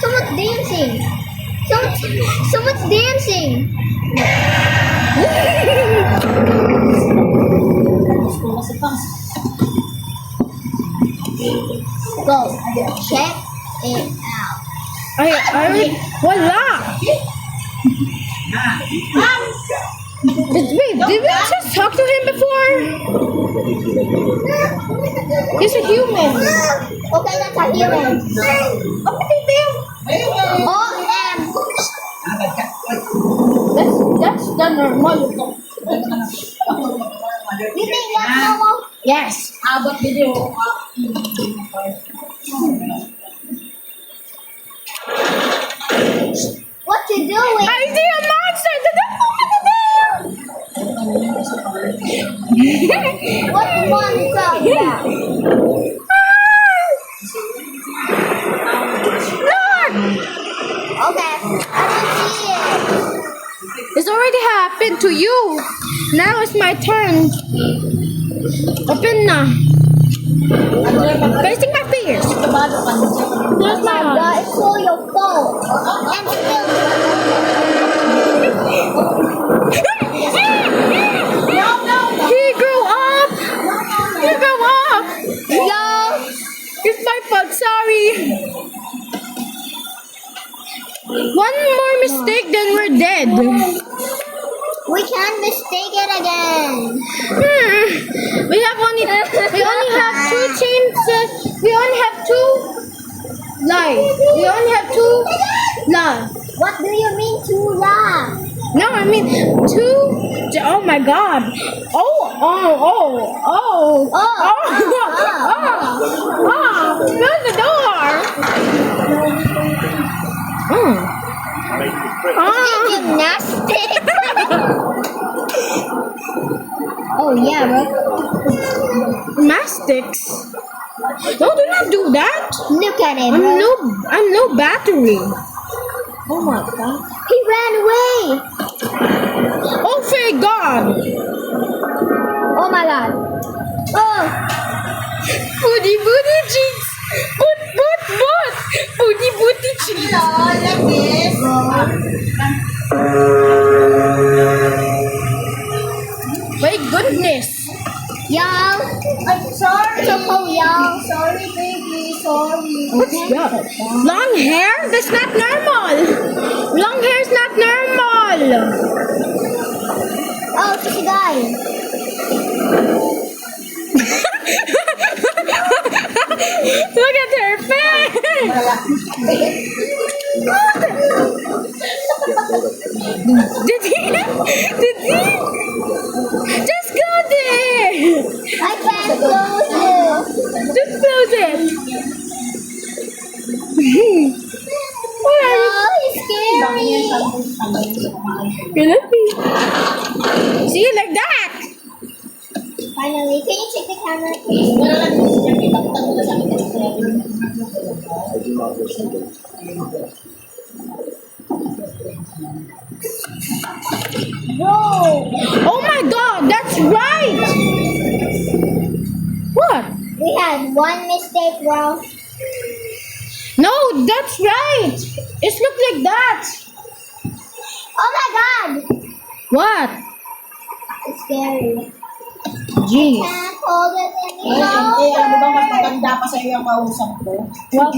Someone's dancing. Someone's dancing. Go. Check it out. Wala! Did we just talk to him before? He's a human. Okay, that's a human. OM. That's the normal. You think that's normal? Yes. Abot video. What you doing? I see a monster! What monster is that? Look! Okay, I don't see it. It's already happened to you. Now it's my turn. Open na. Facing my fears. There's my God, heart. it's all your fault. And still. He grew up. He grew up. Yo, It's my fault. Sorry. One more mistake, then we're dead. we can't mistake it again. We only have 2 chances. We only have 2 lives. We only have 2 lives. What do you mean to laugh? No, I mean 2. Oh my God. Oh. Close the door. Gymnastics. Oh yeah, bro. Gymnastics. No, do not do that. Look at him, bro. I'm no battery. Oh my God. He ran away. Oh, thank God. Oh my God. Oh, Booty cheeks. Boot. Booty cheeks. Like this. My goodness. y'all. I'm sorry. So cool, y'all. Sorry, baby. Sorry. What's that? Long hair? That's not normal. Long hair is not normal. Oh, she's a guy. Look at her face. Did he? Just go there. I can't close it. Just close it. What are you? Oh, he's scary. Really? See, like that. Finally, can you check the camera? Whoa! Oh my God, that's right. What? We had one mistake, bro. No, that's right. It looked like that. Oh my God! What? It's scary. Jeez. Can't hold it Eh, ano ba mas anymore. maganda pa sa iyo ang kausap ko? What?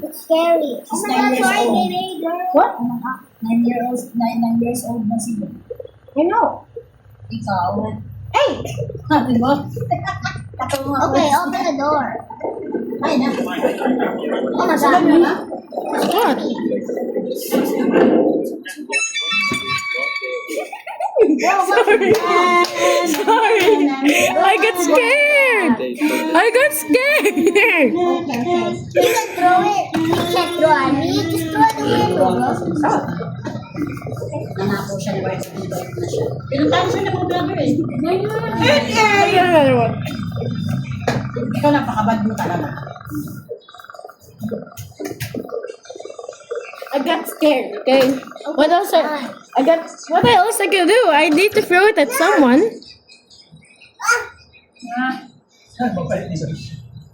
It's scary. Oh my God, 9 years sorry, old. baby girl. What? 9 years old na siya. I know. Ikaw. Hey. Di ba? Katulong ako. Okay, open the door. Ay, na. Oh my God. What? Sorry. I got scared. I got scared. You can throw it. You can't throw at me. Just throw it away, bro. Nanako siya ni White. Pinuntahan siya ng mga vlogger eh. Another one. Ikaw napakabad mo talaga. I got scared. Okay. What else? What else I can do? I need to throw it at someone.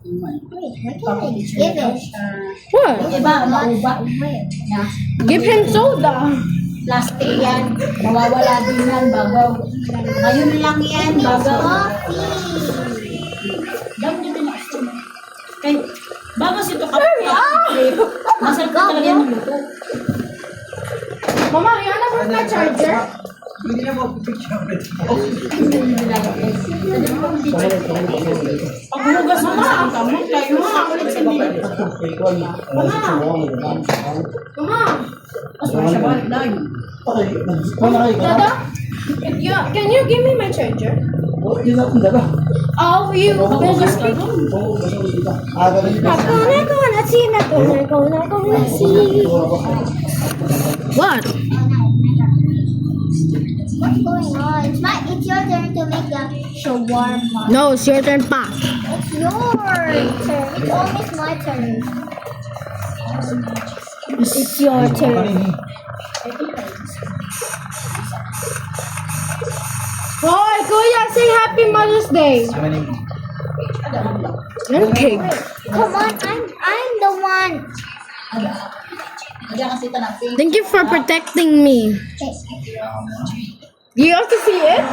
Wait, how can I give it? What? Iba, mauba. Where? Yeah. Give him soda. Plastic yan. Mawawala din yan, bagaw. Ngayon lang yan, bagaw. Coffee. Dami nyo din ako. Kay, bago sito ka. Masarap na talaga yung luto. Mama, Rihanna, where's my charger? Hindi na mag-picture. Paghugas mo na, kamot kayo. Ulit sa nila. Mama, Mas para siya balik lang. Dada, can you give me my charger? Oh, you. Paghugas ka doon. What? What's going on? It's your turn to make the shawarma. No, it's your turn pa. It's your turn. It's always my turn. It's your turn. Hoy, Kuya, say Happy Mother's Day. Okay. Come on, I'm the one. Nandiyan kasi tanang pink. Thank you for protecting me. You also see it?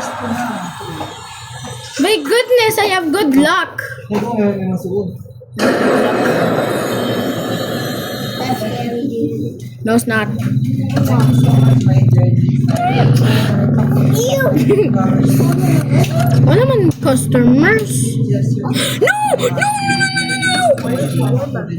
My goodness, I have good luck. That's scary, dude. No, it's not. Ew! Wala man customers. No! No! No! No! No! No!